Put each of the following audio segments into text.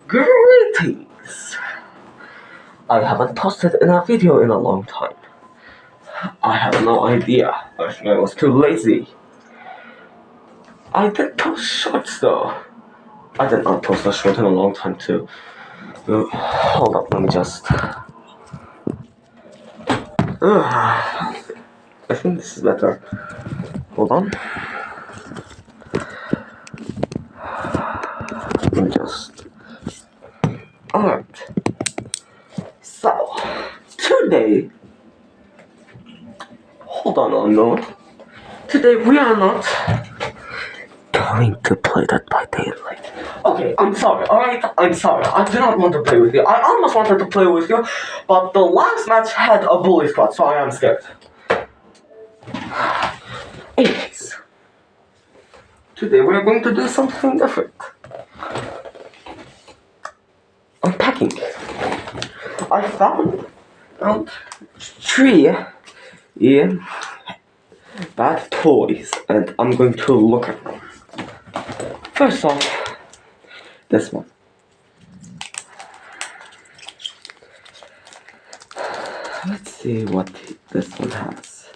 Greetings! I haven't posted in a video in a long time. I have no idea. I think I was too lazy. I did post shorts though. I did not post a short in a long time too. Hold up, let me just... I think this is better. Hold on. Let me just... Alright. So, today... Hold on a moment. Today we are not going to play Dead by Daylight. Okay, I'm sorry, alright? I'm sorry. I do not want to play with you. I almost wanted to play with you, but the last match had a bully squad, so I am scared. Anyways, today we're going to do something different. Unpacking. I found out 3 bad toys, and I'm going to look at them. First off, this one. Let's see what this one has.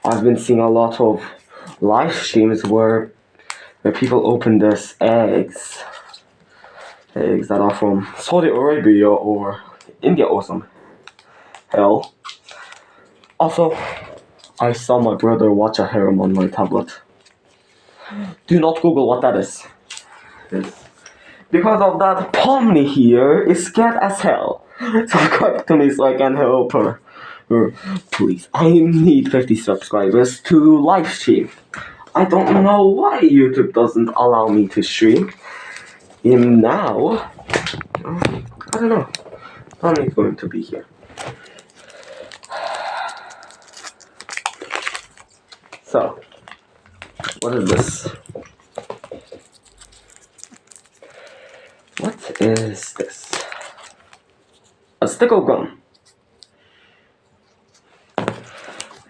I've been seeing a lot of live streams where people open this eggs that are from Saudi Arabia or India or some hell. Also, I saw my brother watch a harem on my tablet. Do not Google what that is. Because of that, Pomni here is scared as hell. Subscribe to me so I can help her. Please, I need 50 subscribers to live stream. I don't know why YouTube doesn't allow me to stream. Now, I don't know. Pomni's going to be here. So, what is this? What is this? A stick of gum.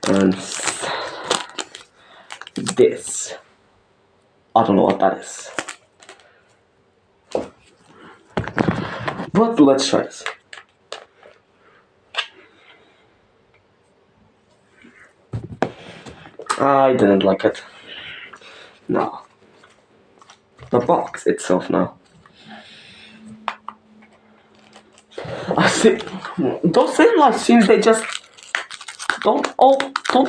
And this. I don't know what that is. But let's try this. I didn't like it. No. The box itself now. I see. Those same live streams, they just don't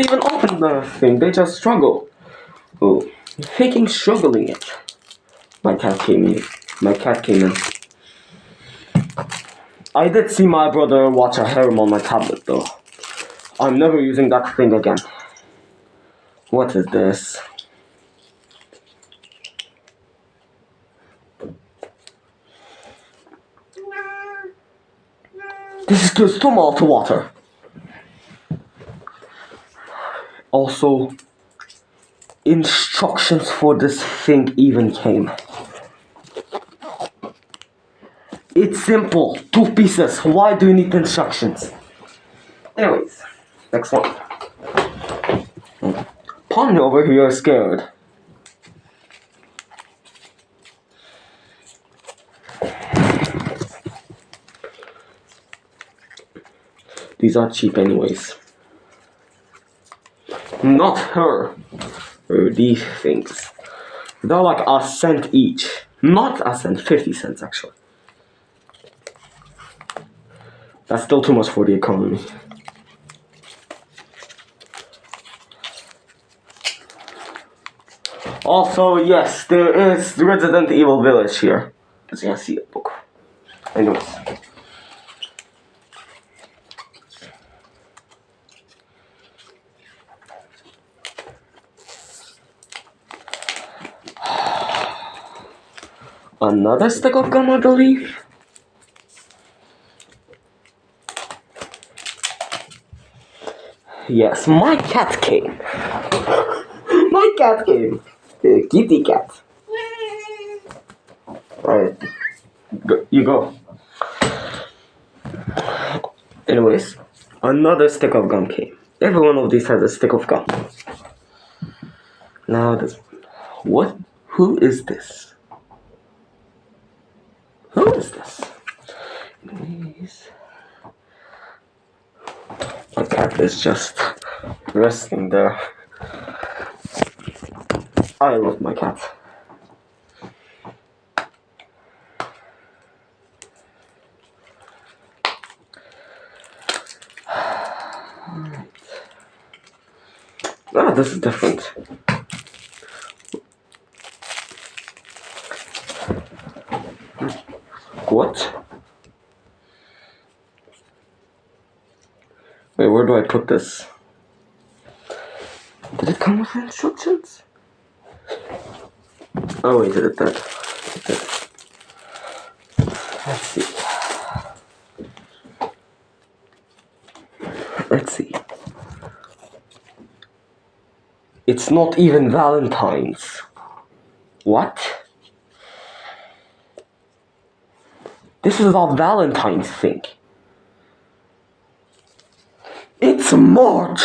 even open the thing. They just struggle. Oh, faking struggling it. My cat came in. I did see my brother watch a harem on my tablet though. I'm never using that thing again. What is this? This is too small to water. Also, instructions for this thing even came. It's simple. 2 pieces. Why do you need instructions? Anyways, next one. Pomni over here is scared. These are cheap anyways. Not her. These things. They're like a cent each. Not a cent, 50 cents actually. That's still too much for the economy. Also, yes, there is Resident Evil Village here. As you can see a book. Anyways. Another stick of gum, I believe. Yes, my cat came. My cat came. Kitty cat. Alright. You go. Anyways, another stick of gum came. Every one of these has a stick of gum. Now this. What? Who is this? Who is this? Anyways, my cat is just resting there. I love my cat. Ah, this is different. What? Wait, where do I put this? Did it come with instructions? Oh wait, it did. It did. Let's see. Let's see. It's not even Valentine's. What? This is a Valentine's thing. It's March.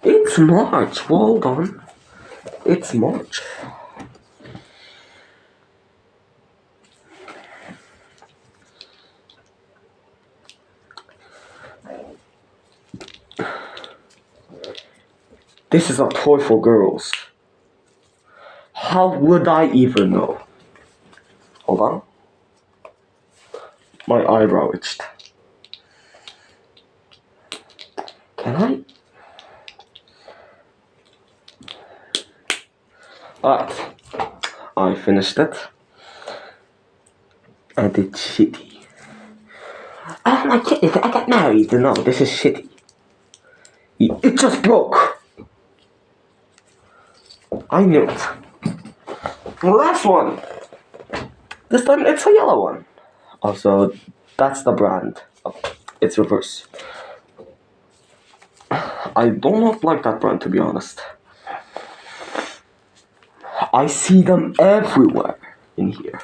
It's March. Hold on. It's March. This is a toy for girls. How would I even know? Hold on. My eyebrow itched. Can I? Alright. I finished it. And it's shitty. Oh my goodness, I got married. No, this is shitty. It just broke. I knew it. Last one. This time it's a yellow one. Also, that's the brand. Oh, it's reverse. I do not like that brand, to be honest. I see them everywhere in here.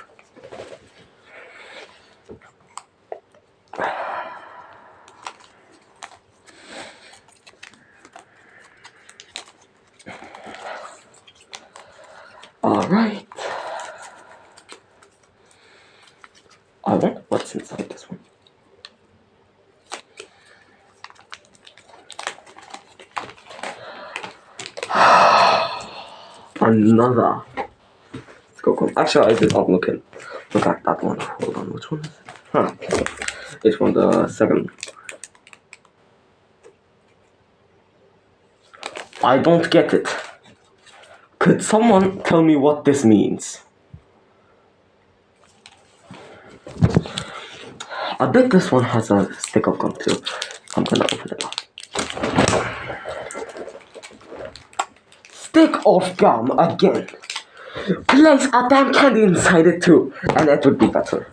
Alright. I wonder what's inside this one. Another. Let's go. Actually, I did not look at that one. Hold on, which one is it? Huh. It's from the second. I don't get it. Could someone tell me what this means? I bet this one has a stick of gum too. I'm gonna open it up. Stick of gum again. Place a damn candy inside it too, and it would be better.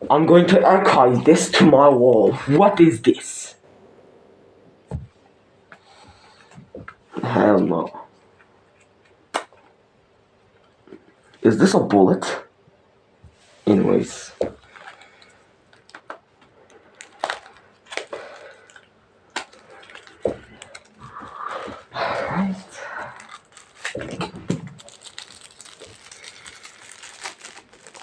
I'm going to archive this to my wall. What is this? Hell no. Is this a bullet? Anyways. Alright.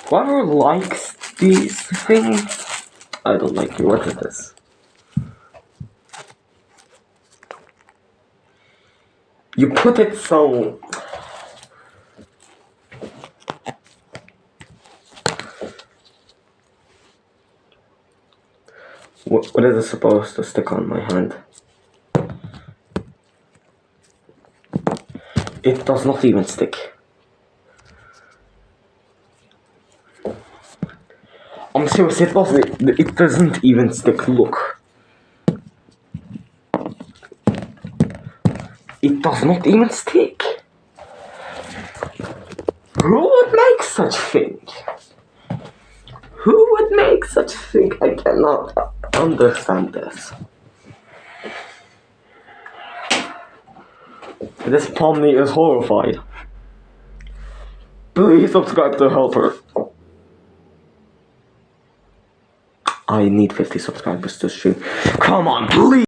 Whoever likes these things, I don't like you. What is this? You put it so... What is it supposed to stick on my hand? It does not even stick. I'm serious, it doesn't even stick, look. It does not even stick. Who would make such thing? Who would make such thing? I cannot understand this. This Pomni is horrified. Please subscribe to help her. I need 50 subscribers to stream. Come on, please.